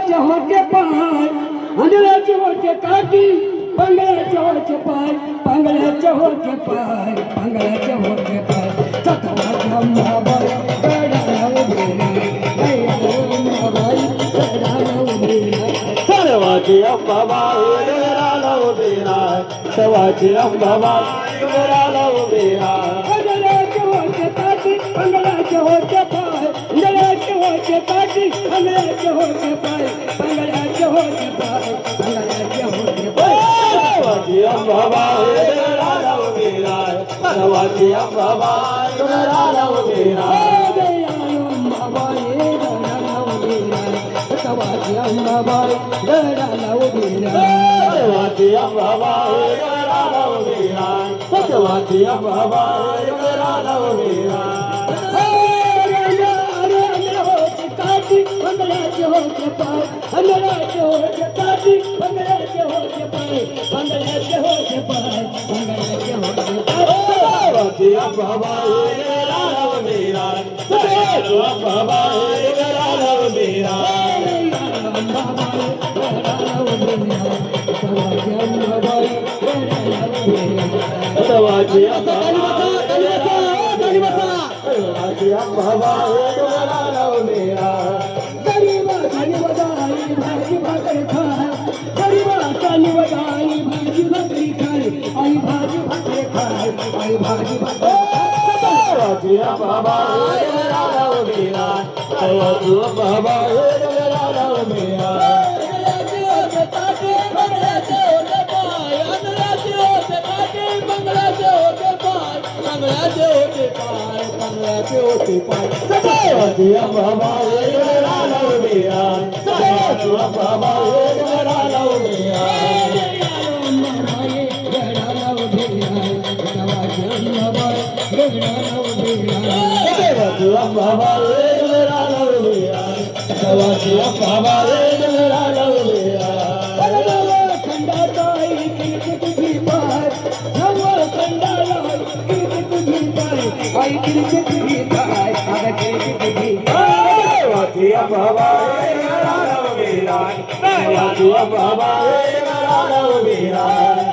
आंधळ्याचे होते पाय आंधळ्याचे होते काठी पांगळ्याचे होते पाय पांगळ्याचे होते पाय पांगळ्याचे होते पाय सतवाची अंबाबाई गडाला उभी नाही अंबाबाई गडाला उभी नाही सर्वाची अंबाबाई गडाला उभी नाही सर्वाची अंबाबाई गडाला उभी नाही आंधळ्याचे होते काठी पांगळ्याचे होते पाय आंधळ्याचे होते काठी पांगळ्याचे होते पाय पांगळ्याचे होते पाय पांगळ्याचे होते पाय सर्वाची अंबाबाई गडाला उभी नाही सर्वाची अंबाबाई गडाला उभी नाही सवाची अंबाबाई गडाला उभी सर्वाची अंबाबाई गडाला उभी नाही सर्वाची अंबाबाई गडाला उभी काठी पंगळ्याचे होते पाय पंगळ्याचे होते काठी पंगळ्याचे होते पाय पंगळ्याचे होते पाय पंगळ्याचे होते पाय सर्वाची अंबाबाई गडाला उभी नाही सर्वाची अंबाबाई गडाला उभी नाही सर्वाची अंबाबाई गडाला उभी नाही गरीबाची वडाई भाजी भाकरी खाय गरीबाची वडाई भाजी भाकरी खाय आई भाजी भाकरी खाय आई भाजी भाकरी सर्वाची अंबाबाई गडाला उभी नाही सर्वाची अंबाबाई गडाला उभी नाही सर्वाची अंबाबाई गडाला उभी नाही सर्वाची अंबाबाई गडाला उभी नाही सर्वाची अंबाबाई गडाला उभी नाही सर्वाची अंबाबाई गडाला उभी नाही खंडाताई किरकिट तुझी पाय खंडाला किरकिट तुझी पाय आई किरकिट तुझी पाय अगं किरकिट तुझी सर्वाची अंबाबाई गडाला उभी नाही सर्वाची अंबाबाई गडाला उभी नाही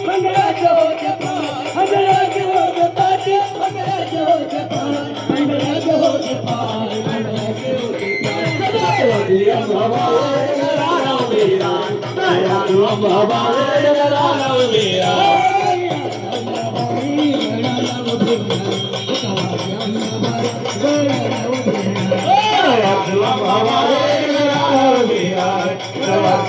मंगळाचे होते पाय मंगळाचे होते काठी मंगळाचे होते पाय मंगळाचे होते पाय मंगळाचे होते पाय सर्वाची अंबाबाई गडाला उभी नाही सर्वाची अंबाबाई गडाला उभी नाही सर्वाची अंबाबाई गडाला उभी नाही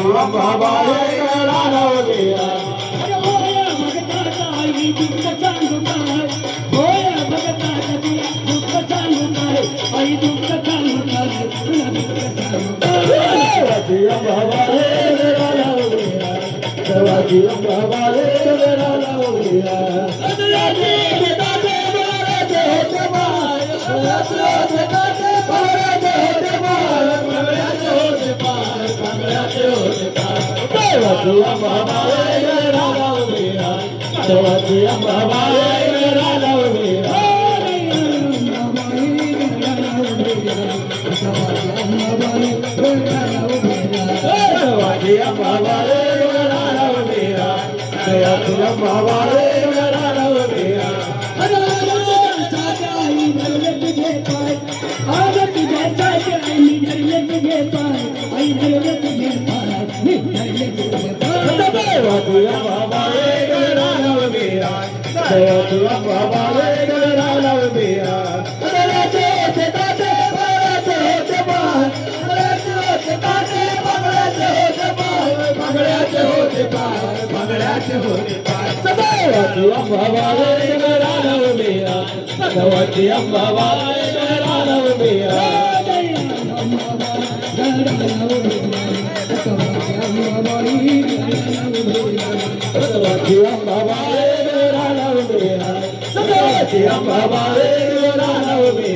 सर्वाची अंबाबाई गडाला उभी नाही सर्वाची अंबाबाई गडाला उभी नाही सर्वाची अंबाबाई गडाला उभी नाही सर्वाची अंबाबाई गडाला उभी नाही सर्वाची अंबाबाई गडाला उभी नाही सर्वाची अंबाबाई गडाला उभी नाही सर्वाची अंबाबाई गडाला उभी सर्वाची अंबाबाई गडाला उभी नाही सर्वाची अंबाबाई गडाला उभी सर्वाची अंबाबाई गडाला उभी सर्वाची अंबाबाई गडाला उभी सर्वाची अंबाबाई गडाला उभी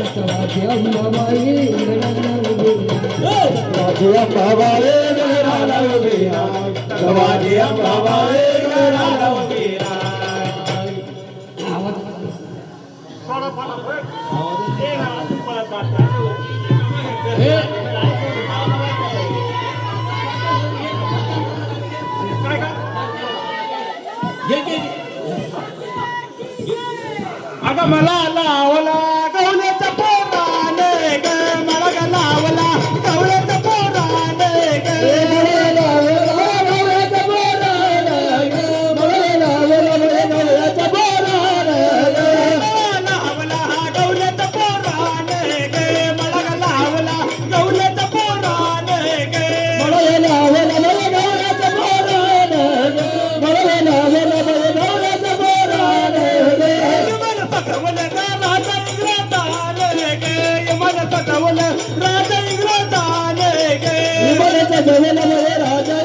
सर्वाची अंबाबाई गडाला उभी सर्वाची अंबाबाई गडाला उभी सर्वाची अंबाबाई गडाला उभी अगं मला लावला गवल्याच्या पोराने ग मला ग लावला गवल्याच्या पोराने ग मला लावला गवल्याच्या पोराने ग मला लावला गवल्याच्या पोराने ग लावला गवल्याच्या पोराने ग मला ग लावला गवल्याच्या पोराने ग मला लावला गवल्याच्या पोराने ग मला लावला गवल्याच्या पोराने ग राजा इंग्रजाने गे राजा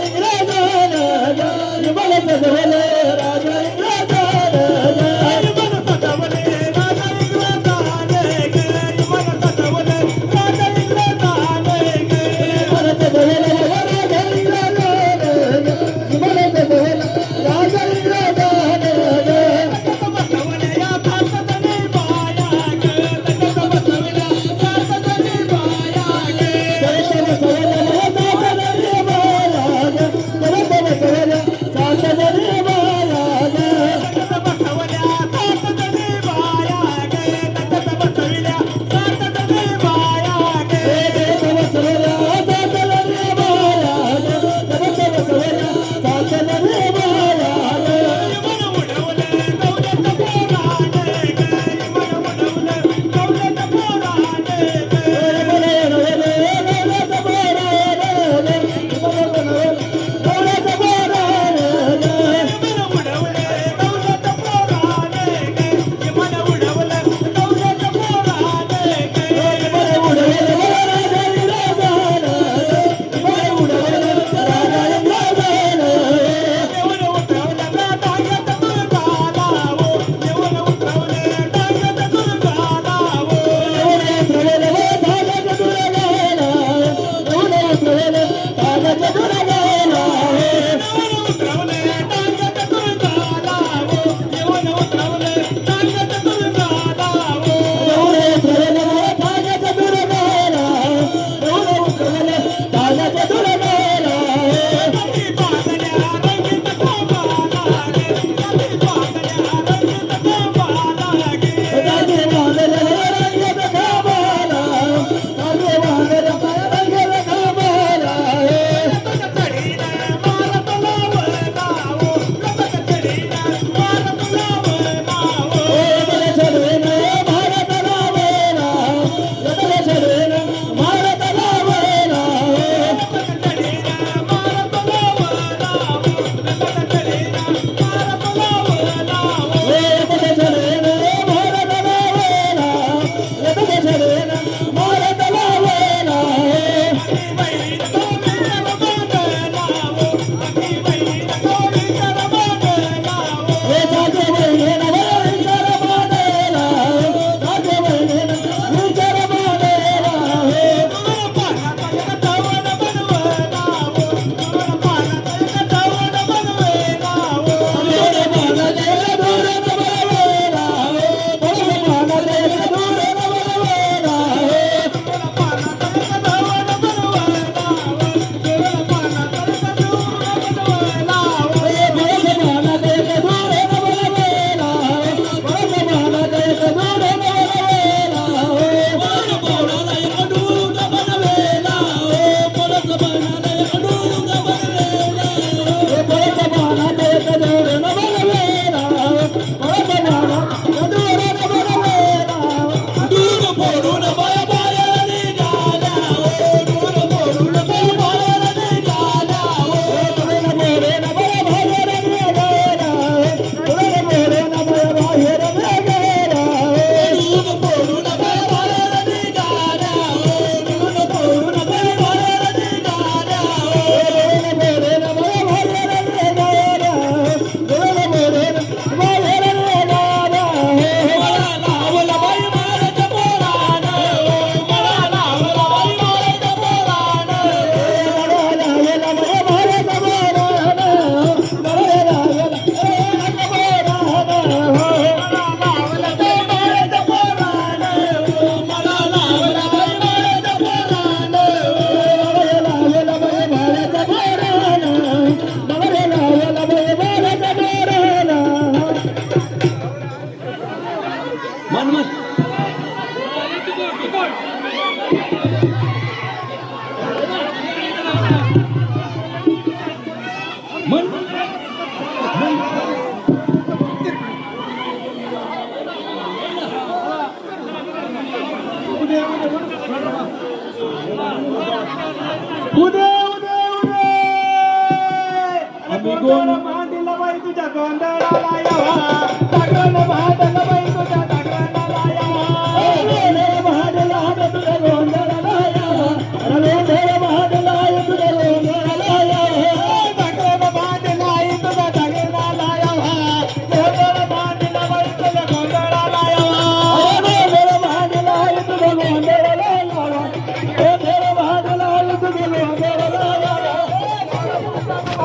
उदे उदे उदे आम्ही गोंधळ मांडला बाई तुझ्या गोंधळाला यावा जागरण भांडला बाई तुझ्या जागरणाला यावा गोंधळ भांडला तुझ्या गोंधळाला यावा गोंधळ भांडला तुझ्या गोंधळाला यावा जागरण भांडला तुझ्या जागरणाला यावा गोंधळ भांडला बाई तुझ्या गोंधळाला यावा गोंधळ भांडला तुझ्या गोंधळाला